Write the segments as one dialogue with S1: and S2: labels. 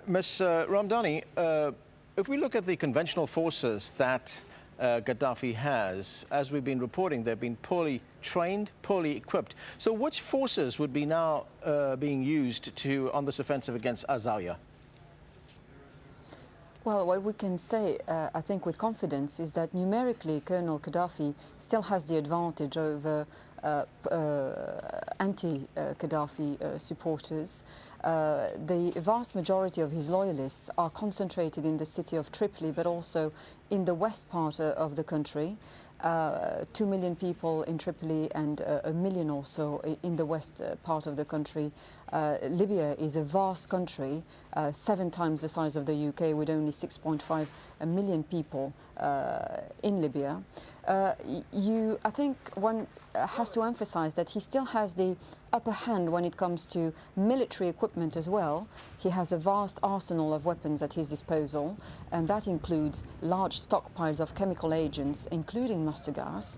S1: Ms. Ramdani, if we look at the conventional forces that Gaddafi has, as we've been reporting, they've been poorly trained, poorly equipped. So which forces would be now being used on this offensive against Azawiyah?
S2: Well, what we can say, I think with confidence, is that numerically Colonel Gaddafi still has the advantage over anti-Gaddafi supporters. The vast majority of his loyalists are concentrated in the city of Tripoli, but also in the west part of the country. 2 million people in Tripoli and a million or so in the west part of the country. Libya is a vast country, 7 times the size of the UK, with only 6.5 million people in Libya. I think one has to emphasize that he still has the upper hand when it comes to military equipment as well. He has a vast arsenal of weapons at his disposal, and that includes large stockpiles of chemical agents, including mustard gas.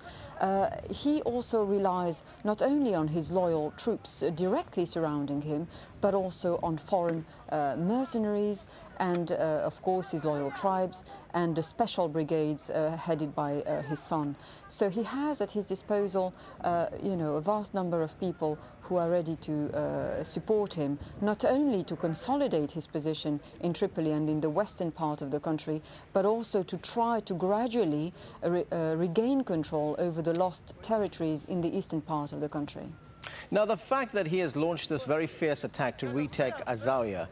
S2: He also relies not only on his loyal troops directly surrounding him, but also on foreign mercenaries and, of course, his loyal tribes and the special brigades headed by his son. So he has at his disposal, a vast number of people who are ready to support him, not only to consolidate his position in Tripoli and in the western part of the country, but also to try to gradually regain control over the lost territories in the eastern part of the country.
S1: Now, the fact that he has launched this very fierce attack to retake Azawiyah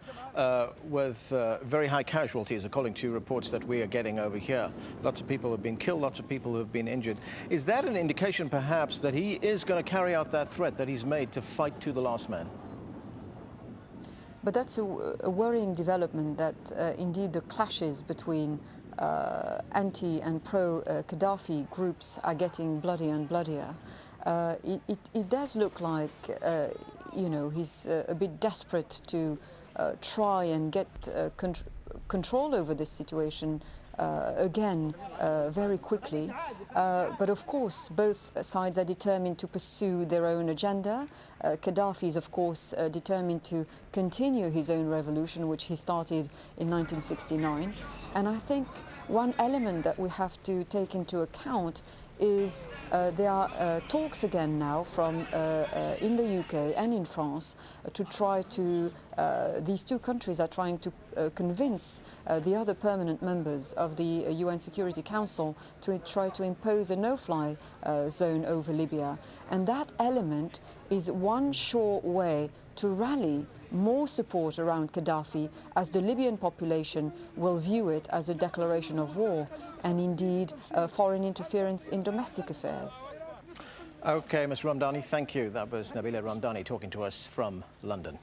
S1: with very high casualties, according to reports that we are getting over here. Lots of people have been killed, lots of people have been injured. Is that an indication, perhaps, that he is going to carry out that threat that he's made to fight to the last man?
S2: But that's a worrying development, that indeed the clashes between anti and pro-Gaddafi groups are getting bloodier and bloodier. It does look like, he's a bit desperate to try and get control over this situation again very quickly. But of course, both sides are determined to pursue their own agenda. Gaddafi is, of course, determined to continue his own revolution, which he started in 1969. And I think one element that we have to take into account is there are talks again now from in the UK and in France to try to, these two countries are trying to convince the other permanent members of the UN Security Council to try to impose a no-fly zone over Libya. And that element is one sure way to rally more support around Gaddafi, as the Libyan population will view it as a declaration of war and indeed foreign interference in domestic affairs.
S1: Okay, Ms. Ramdani, thank you. That was Nabila Ramdani talking to us from London.